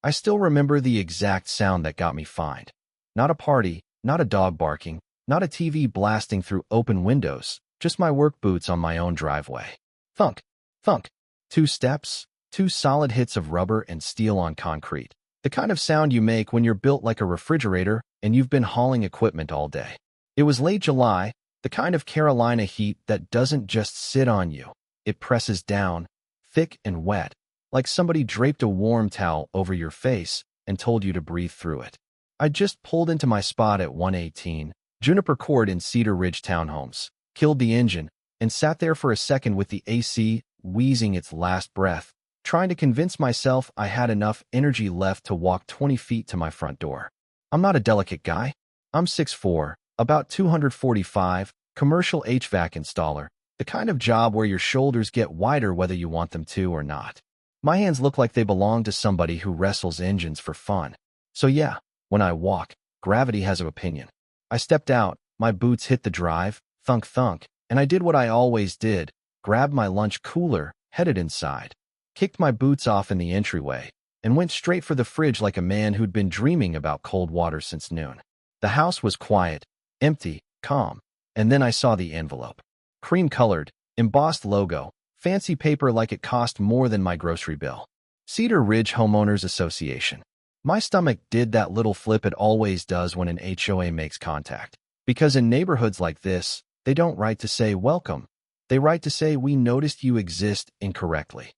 I still remember the exact sound that got me fined. Not a party, not a dog barking, not a TV blasting through open windows, just my work boots on my own driveway. Thunk, thunk. 2 steps, 2 solid hits of rubber and steel on concrete. The kind of sound you make when you're built like a refrigerator and you've been hauling equipment all day. It was late July, the kind of Carolina heat that doesn't just sit on you. It presses down, thick and wet, like somebody draped a warm towel over your face and told you to breathe through it. I just pulled into my spot at 118, Juniper Court in Cedar Ridge Townhomes, killed the engine, and sat there for a second with the AC wheezing its last breath, trying to convince myself I had enough energy left to walk 20 feet to my front door. I'm not a delicate guy. I'm 6'4", about 245, commercial HVAC installer, the kind of job where your shoulders get wider whether you want them to or not. My hands look like they belong to somebody who wrestles engines for fun. So yeah, when I walk, gravity has an opinion. I stepped out, my boots hit the drive, thunk thunk, and I did what I always did, grabbed my lunch cooler, headed inside, kicked my boots off in the entryway, and went straight for the fridge like a man who'd been dreaming about cold water since noon. The house was quiet, empty, calm, and then I saw the envelope. Cream-colored, embossed logo, fancy paper like it cost more than my grocery bill. Cedar Ridge Homeowners Association. My stomach did that little flip it always does when an HOA makes contact. Because in neighborhoods like this, they don't write to say welcome. They write to say we noticed you exist incorrectly.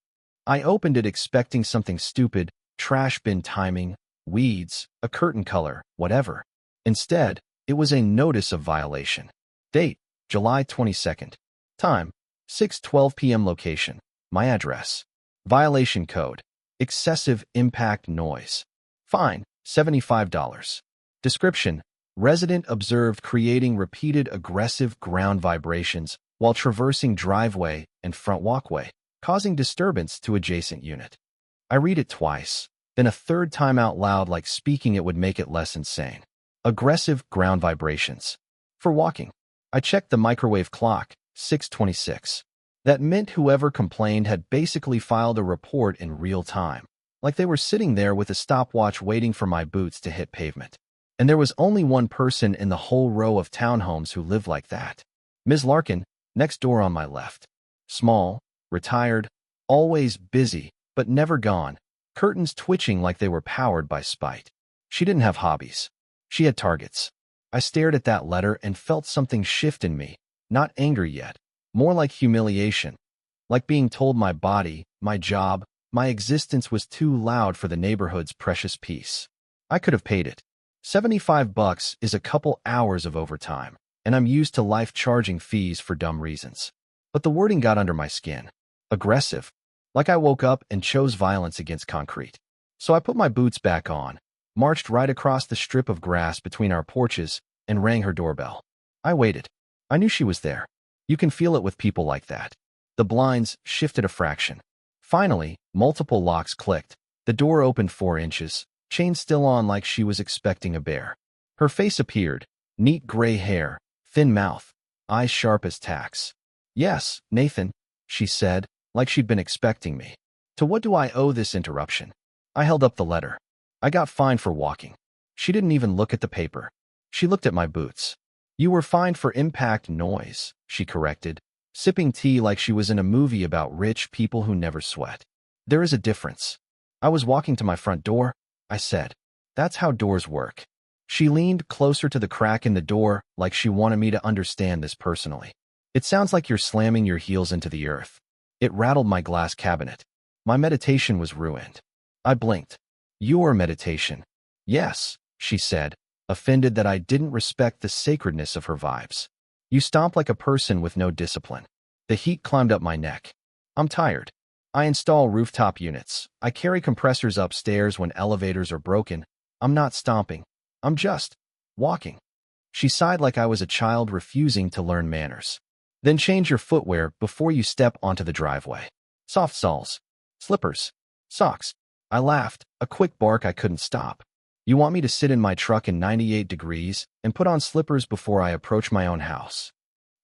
I opened it expecting something stupid, trash bin timing, weeds, a curtain color, whatever. Instead, it was a notice of violation. Date, July 22nd. Time, 6:12 p.m. Location, my address. Violation code, excessive impact noise. Fine, $75. Description, resident observed creating repeated aggressive ground vibrations while traversing driveway and front walkway, causing disturbance to adjacent unit. I read it twice, then a third time out loud like speaking it would make it less insane. Aggressive ground vibrations. For walking. I checked the microwave clock, 6:26. That meant whoever complained had basically filed a report in real time, like they were sitting there with a stopwatch waiting for my boots to hit pavement. And there was only one person in the whole row of townhomes who lived like that. Ms. Larkin, next door on my left. Small, retired, always busy, but never gone, curtains twitching like they were powered by spite. She didn't have hobbies. She had targets. I stared at that letter and felt something shift in me, not anger yet, more like humiliation, like being told my body, my job, my existence was too loud for the neighborhood's precious peace. I could have paid it. $75 is a couple hours of overtime, and I'm used to life charging fees for dumb reasons. But the wording got under my skin. Aggressive. Like I woke up and chose violence against concrete. So I put my boots back on, marched right across the strip of grass between our porches, and rang her doorbell. I waited. I knew she was there. You can feel it with people like that. The blinds shifted a fraction. Finally, multiple locks clicked. The door opened 4 inches, chain still on like she was expecting a bear. Her face appeared, neat gray hair, thin mouth, eyes sharp as tacks. Yes, Nathan, she said, like she'd been expecting me. To what do I owe this interruption? I held up the letter. I got fined for walking. She didn't even look at the paper. She looked at my boots. You were fined for impact noise, she corrected, sipping tea like she was in a movie about rich people who never sweat. There is a difference. I was walking to my front door, I said. That's how doors work. She leaned closer to the crack in the door like she wanted me to understand this personally. It sounds like you're slamming your heels into the earth. It rattled my glass cabinet. My meditation was ruined. I blinked. Your meditation. Yes, she said, offended that I didn't respect the sacredness of her vibes. You stomp like a person with no discipline. The heat climbed up my neck. I'm tired. I install rooftop units. I carry compressors upstairs when elevators are broken. I'm not stomping. I'm just walking. She sighed like I was a child refusing to learn manners. Then change your footwear before you step onto the driveway. Soft soles, slippers, socks. I laughed, a quick bark I couldn't stop. You want me to sit in my truck in 98 degrees and put on slippers before I approach my own house?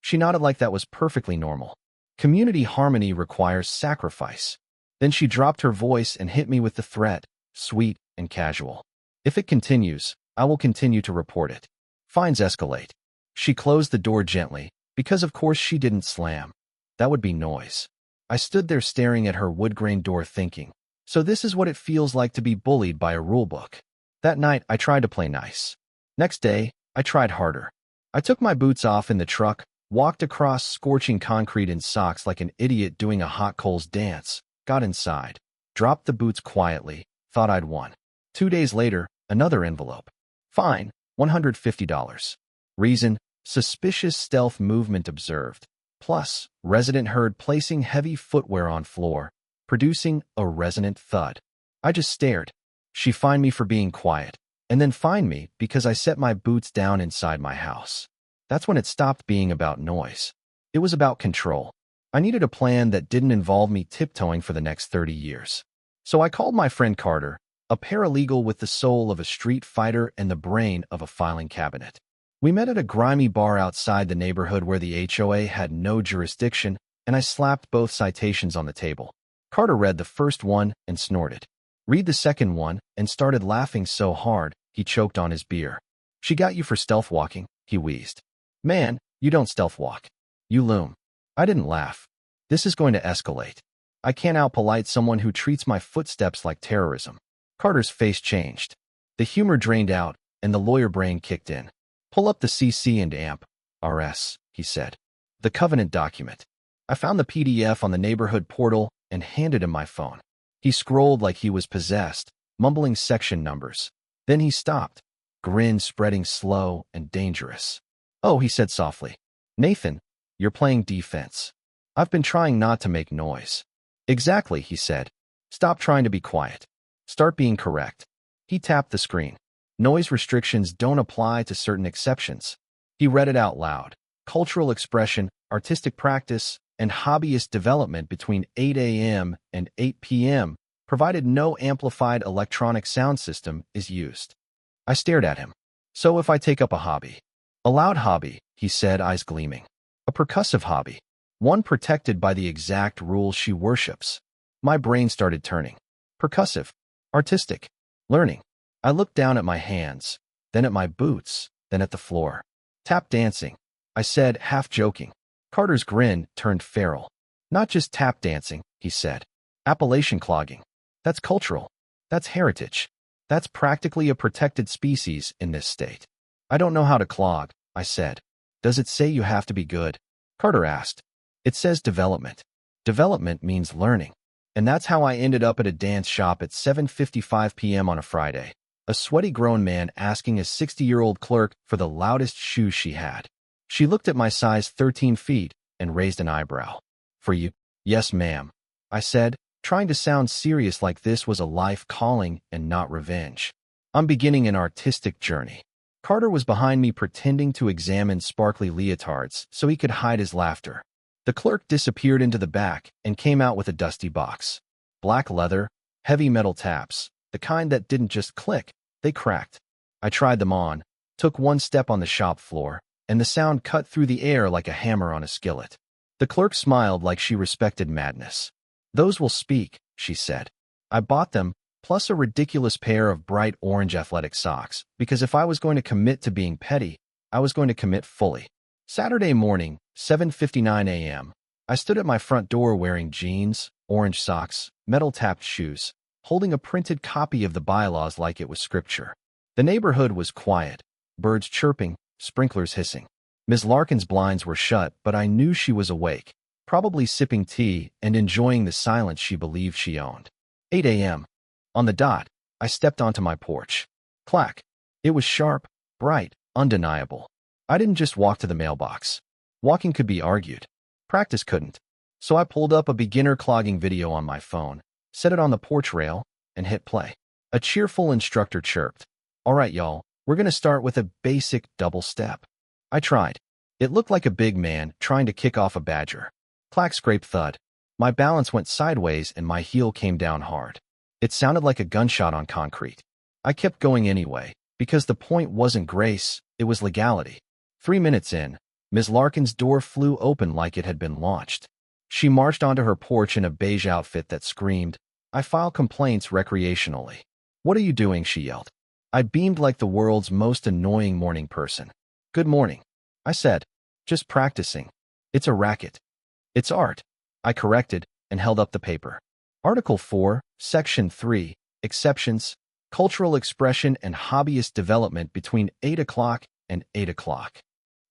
She nodded like that was perfectly normal. Community harmony requires sacrifice. Then she dropped her voice and hit me with the threat. sweet, and casual. If it continues, I will continue to report it. Fines escalate. She closed the door gently, because of course she didn't slam. That would be noise. I stood there staring at her wood-grain door thinking, so this is what it feels like to be bullied by a rulebook. That night, I tried to play nice. Next day, I tried harder. I took my boots off in the truck, walked across scorching concrete in socks like an idiot doing a hot coals dance, got inside, dropped the boots quietly, thought I'd won. 2 days later, another envelope. Fine, $150. Reason, suspicious stealth movement observed. Plus, resident heard placing heavy footwear on floor, producing a resonant thud. I just stared. She fined me for being quiet, and then fined me because I set my boots down inside my house. That's when it stopped being about noise. It was about control. I needed a plan that didn't involve me tiptoeing for the next 30 years. So I called my friend Carter, a paralegal with the soul of a street fighter and the brain of a filing cabinet. We met at a grimy bar outside the neighborhood where the HOA had no jurisdiction, and I slapped both citations on the table. Carter read the first one and snorted. Read the second one and started laughing so hard, he choked on his beer. She got you for stealth walking, he wheezed. Man, you don't stealth walk. You loom. I didn't laugh. This is going to escalate. I can't out-polite someone who treats my footsteps like terrorism. Carter's face changed. The humor drained out, and the lawyer brain kicked in. Pull up the CC and AMP, RS, he said. The covenant document. I found the PDF on the neighborhood portal and handed him my phone. He scrolled like he was possessed, mumbling section numbers. Then he stopped, grin spreading slow and dangerous. Oh, he said softly. Nathan, you're playing defense. I've been trying not to make noise. Exactly, he said. Stop trying to be quiet. Start being correct. He tapped the screen. Noise restrictions don't apply to certain exceptions. He read it out loud. Cultural expression, artistic practice, and hobbyist development between 8 a.m. and 8 p.m., provided no amplified electronic sound system is used. I stared at him. So if I take up a hobby? A loud hobby, he said, eyes gleaming. A percussive hobby. One protected by the exact rules she worships. My brain started turning. Percussive. Artistic. Learning. I looked down at my hands, then at my boots, then at the floor. Tap dancing, I said, half joking. Carter's grin turned feral. Not just tap dancing, he said. Appellation clogging. That's cultural. That's heritage. That's practically a protected species in this state. I don't know how to clog, I said. Does it say you have to be good? Carter asked. It says development. Development means learning. And that's how I ended up at a dance shop at 7:55 p.m. on a Friday. A sweaty grown man asking a 60-year-old clerk for the loudest shoes she had. She looked at my size 13 feet and raised an eyebrow. For you? Yes, ma'am, I said, trying to sound serious like this was a life calling and not revenge. I'm beginning an artistic journey. Carter was behind me pretending to examine sparkly leotards so he could hide his laughter. The clerk disappeared into the back and came out with a dusty box. Black leather, heavy metal taps, the kind that didn't just click, they cracked. I tried them on, took one step on the shop floor, and the sound cut through the air like a hammer on a skillet. The clerk smiled like she respected madness. Those will speak, she said. I bought them, plus a ridiculous pair of bright orange athletic socks, because if I was going to commit to being petty, I was going to commit fully. Saturday morning, 7:59 a.m., I stood at my front door wearing jeans, orange socks, metal-tapped shoes, holding a printed copy of the bylaws like it was scripture. The neighborhood was quiet, birds chirping, sprinklers hissing. Ms. Larkin's blinds were shut, but I knew she was awake, probably sipping tea and enjoying the silence she believed she owned. 8 a.m. On the dot, I stepped onto my porch. Clack. It was sharp, bright, undeniable. I didn't just walk to the mailbox. Walking could be argued. Practice couldn't. So I pulled up a beginner clogging video on my phone, set it on the porch rail, and hit play. A cheerful instructor chirped. All right, y'all, we're going to start with a basic double step. I tried. It looked like a big man trying to kick off a badger. Clack, scrape, thud. My balance went sideways and my heel came down hard. It sounded like a gunshot on concrete. I kept going anyway, because the point wasn't grace, it was legality. 3 minutes in, Ms. Larkin's door flew open like it had been launched. She marched onto her porch in a beige outfit that screamed, I file complaints recreationally. What are you doing? She yelled. I beamed like the world's most annoying morning person. Good morning, I said. Just practicing. It's a racket. It's art, I corrected and held up the paper. Article 4, Section 3, Exceptions, Cultural Expression and Hobbyist Development between 8 o'clock and 8 o'clock.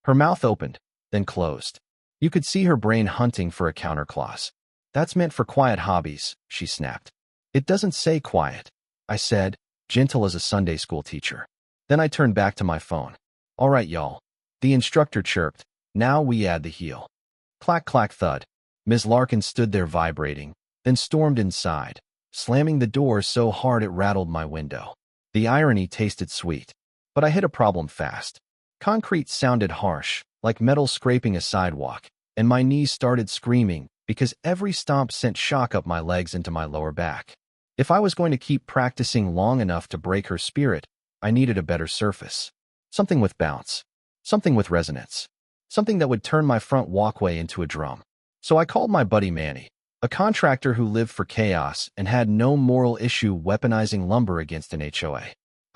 Her mouth opened, then closed. You could see her brain hunting for a counterclause. That's meant for quiet hobbies, she snapped. It doesn't say quiet, I said, gentle as a Sunday school teacher. Then I turned back to my phone. All right, y'all. The instructor chirped. Now we add the heel. Clack, clack, thud. Ms. Larkin stood there vibrating, then stormed inside, slamming the door so hard it rattled my window. The irony tasted sweet, but I hit a problem fast. Concrete sounded harsh, like metal scraping a sidewalk, and my knees started screaming because every stomp sent shock up my legs into my lower back. If I was going to keep practicing long enough to break her spirit, I needed a better surface. Something with bounce. Something with resonance. Something that would turn my front walkway into a drum. So I called my buddy Manny, a contractor who lived for chaos and had no moral issue weaponizing lumber against an HOA.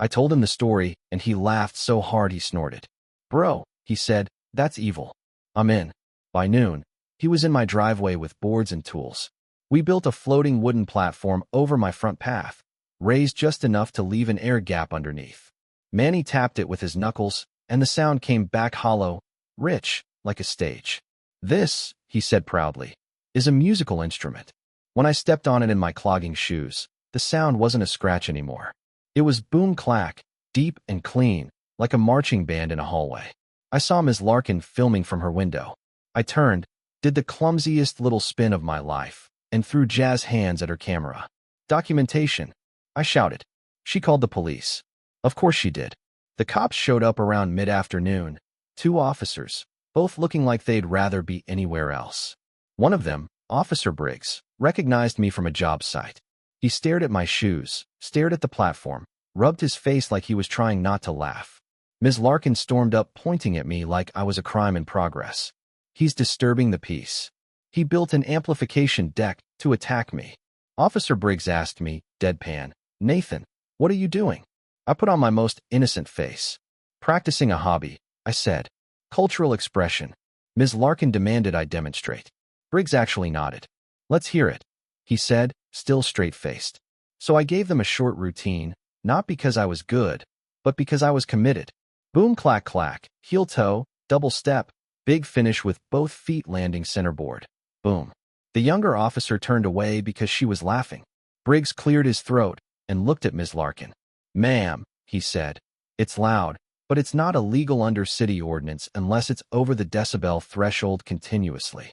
I told him the story, and he laughed so hard he snorted. Bro, he said, that's evil. I'm in. By noon, he was in my driveway with boards and tools. We built a floating wooden platform over my front path, raised just enough to leave an air gap underneath. Manny tapped it with his knuckles, and the sound came back hollow, rich, like a stage. This, he said proudly, is a musical instrument. When I stepped on it in my clogging shoes, the sound wasn't a scratch anymore. It was boom-clack, deep and clean, like a marching band in a hallway. I saw Ms. Larkin filming from her window. I turned, did the clumsiest little spin of my life, and threw jazz hands at her camera. Documentation, I shouted. She called the police. Of course she did. The cops showed up around mid-afternoon, 2 officers, both looking like they'd rather be anywhere else. One of them, Officer Briggs, recognized me from a job site. He stared at my shoes, stared at the platform, rubbed his face like he was trying not to laugh. Ms. Larkin stormed up pointing at me like I was a crime in progress. He's disturbing the peace. He built an amplification deck to attack me. Officer Briggs asked me, deadpan, Nathan, what are you doing? I put on my most innocent face. Practicing a hobby, I said. Cultural expression. Ms. Larkin demanded I demonstrate. Briggs actually nodded. Let's hear it, he said, still straight-faced. So I gave them a short routine, not because I was good, but because I was committed. Boom, clack, clack, heel toe, double step, big finish with both feet landing centerboard. Boom. The younger officer turned away because she was laughing. Briggs cleared his throat and looked at Ms. Larkin. Ma'am, he said, it's loud, but it's not illegal under city ordinance unless it's over the decibel threshold continuously.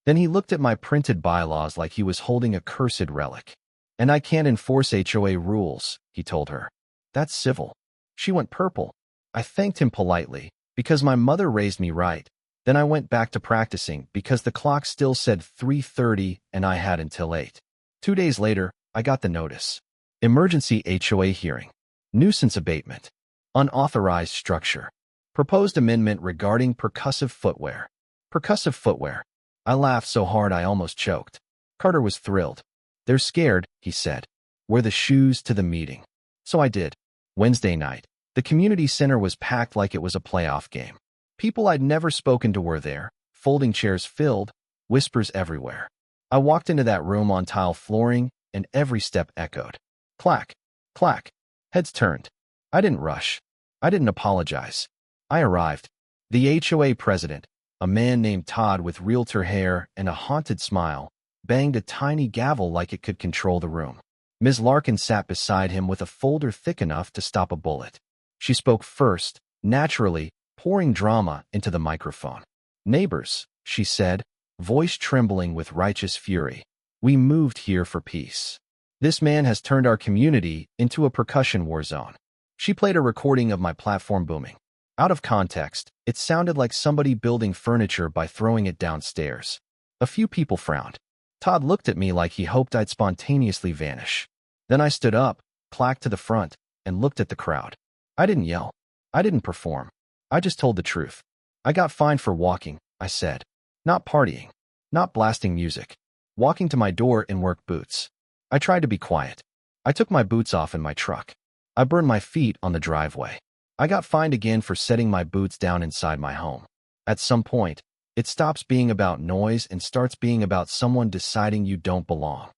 Then he looked at my printed bylaws like he was holding a cursed relic. And I can't enforce HOA rules, he told her. That's civil. She went purple. I thanked him politely, because my mother raised me right. Then I went back to practicing because the clock still said 3:30 and I had until 8. 2 days later, I got the notice. Emergency HOA hearing. Nuisance abatement. Unauthorized structure. Proposed amendment regarding percussive footwear. Percussive footwear. I laughed so hard I almost choked. Carter was thrilled. They're scared, he said. Wear the shoes to the meeting. So I did. Wednesday night, the community center was packed like it was a playoff game. People I'd never spoken to were there, folding chairs filled, whispers everywhere. I walked into that room on tile flooring, and every step echoed. Clack, clack. Heads turned. I didn't rush. I didn't apologize. I arrived. The HOA president, a man named Todd with realtor hair and a haunted smile, banged a tiny gavel like it could control the room. Ms. Larkin sat beside him with a folder thick enough to stop a bullet. She spoke first, naturally, pouring drama into the microphone. Neighbors, she said, voice trembling with righteous fury. We moved here for peace. This man has turned our community into a percussion war zone. She played a recording of my platform booming. Out of context, it sounded like somebody building furniture by throwing it downstairs. A few people frowned. Todd looked at me like he hoped I'd spontaneously vanish. Then I stood up, clacked to the front, and looked at the crowd. I didn't yell. I didn't perform. I just told the truth. I got fined for walking, I said. Not partying. Not blasting music. Walking to my door in work boots. I tried to be quiet. I took my boots off in my truck. I burned my feet on the driveway. I got fined again for setting my boots down inside my home. At some point, it stops being about noise and starts being about someone deciding you don't belong.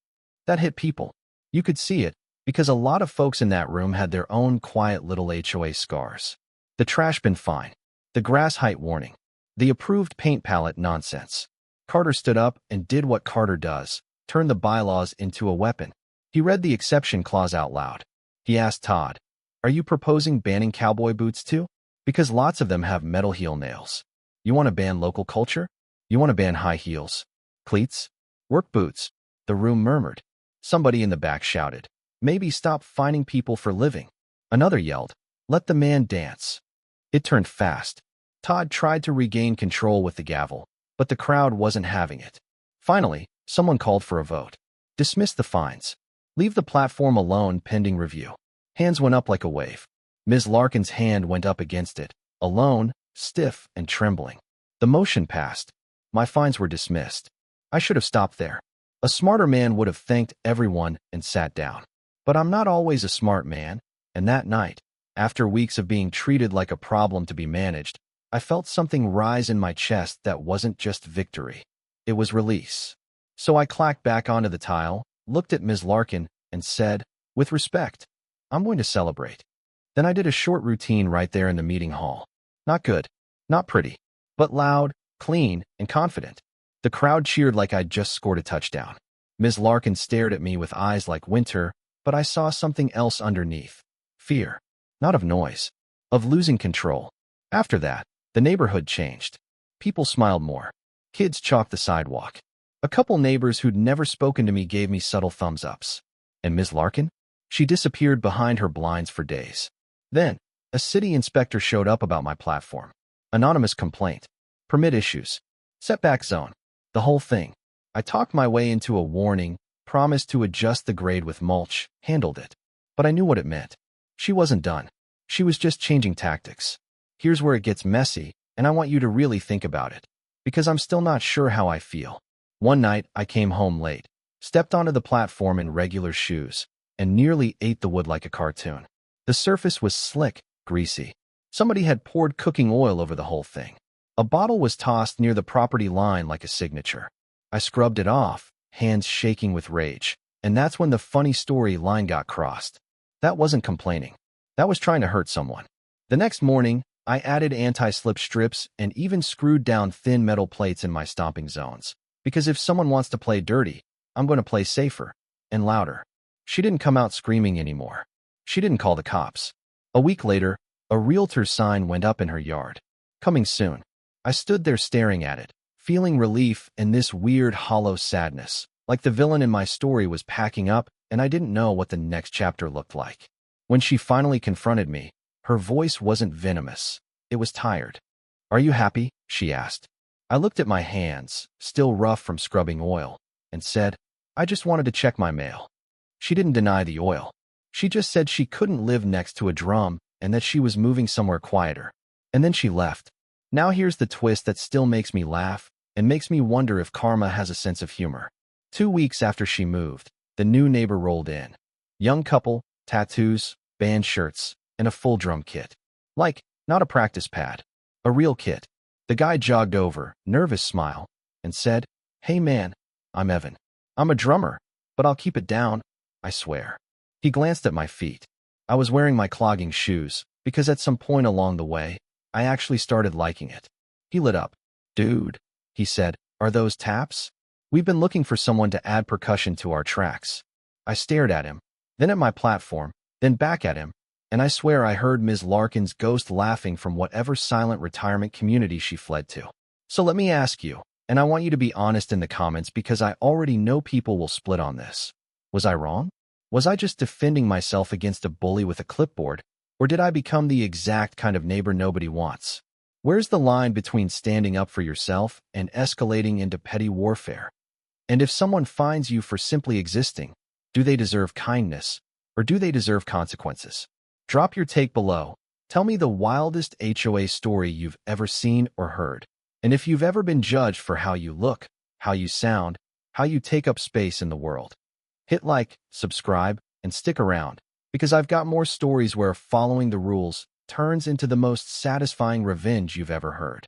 That hit people. You could see it, because a lot of folks in that room had their own quiet little HOA scars. The trash bin fine. The grass height warning. The approved paint palette nonsense. Carter stood up and did what Carter does, turned the bylaws into a weapon. He read the exception clause out loud. He asked Todd, "Are you proposing banning cowboy boots too? Because lots of them have metal heel nails. You want to ban local culture? You want to ban high heels? Cleats? Work boots?" The room murmured. Somebody in the back shouted, "Maybe stop fining people for living." Another yelled, "Let the man dance." It turned fast. Todd tried to regain control with the gavel, but the crowd wasn't having it. Finally, someone called for a vote. Dismiss the fines. Leave the platform alone pending review. Hands went up like a wave. Ms. Larkin's hand went up against it, alone, stiff and trembling. The motion passed. My fines were dismissed. I should have stopped there. A smarter man would have thanked everyone and sat down. But I'm not always a smart man, and that night, after weeks of being treated like a problem to be managed, I felt something rise in my chest that wasn't just victory. It was release. So I clacked back onto the tile, looked at Ms. Larkin, and said, "With respect, I'm going to celebrate." Then I did a short routine right there in the meeting hall. Not good, not pretty, but loud, clean, and confident. The crowd cheered like I'd just scored a touchdown. Ms. Larkin stared at me with eyes like winter, but I saw something else underneath. Fear. Not of noise. Of losing control. After that, the neighborhood changed. People smiled more. Kids chalked the sidewalk. A couple neighbors who'd never spoken to me gave me subtle thumbs-ups. And Ms. Larkin? She disappeared behind her blinds for days. Then, a city inspector showed up about my platform. Anonymous complaint. Permit issues. Setback zone. The whole thing. I talked my way into a warning, promised to adjust the grade with mulch, handled it. But I knew what it meant. She wasn't done. She was just changing tactics. Here's where it gets messy, and I want you to really think about it. Because I'm still not sure how I feel. One night, I came home late, stepped onto the platform in regular shoes, and nearly ate the wood like a cartoon. The surface was slick, greasy. Somebody had poured cooking oil over the whole thing. A bottle was tossed near the property line like a signature. I scrubbed it off, hands shaking with rage, and that's when the funny story line got crossed. That wasn't complaining. That was trying to hurt someone. The next morning, I added anti-slip strips and even screwed down thin metal plates in my stomping zones. Because if someone wants to play dirty, I'm going to play safer and louder. She didn't come out screaming anymore. She didn't call the cops. A week later, a realtor's sign went up in her yard. Coming soon. I stood there staring at it, feeling relief and this weird hollow sadness, like the villain in my story was packing up and I didn't know what the next chapter looked like. When she finally confronted me, her voice wasn't venomous. It was tired. "Are you happy?" she asked. I looked at my hands, still rough from scrubbing oil, and said, "I just wanted to check my mail." She didn't deny the oil. She just said she couldn't live next to a drum and that she was moving somewhere quieter. And then she left. Now here's the twist that still makes me laugh and makes me wonder if karma has a sense of humor. 2 weeks after she moved, the new neighbor rolled in. Young couple, tattoos, band shirts, and a full drum kit. Like, not a practice pad. A real kit. The guy jogged over, nervous smile, and said, "Hey man, I'm Evan. I'm a drummer, but I'll keep it down, I swear." He glanced at my feet. I was wearing my clogging shoes, because at some point along the way, I actually started liking it. He lit up. "Dude," he said, "are those taps? We've been looking for someone to add percussion to our tracks." I stared at him, then at my platform, then back at him, and I swear I heard Ms. Larkin's ghost laughing from whatever silent retirement community she fled to. So let me ask you, and I want you to be honest in the comments because I already know people will split on this. Was I wrong? Was I just defending myself against a bully with a clipboard, or did I become the exact kind of neighbor nobody wants? Where's the line between standing up for yourself and escalating into petty warfare? And if someone finds you for simply existing, do they deserve kindness, or do they deserve consequences? Drop your take below. Tell me the wildest HOA story you've ever seen or heard. And if you've ever been judged for how you look, how you sound, how you take up space in the world. Hit like, subscribe, and stick around, because I've got more stories where following the rules turns into the most satisfying revenge you've ever heard.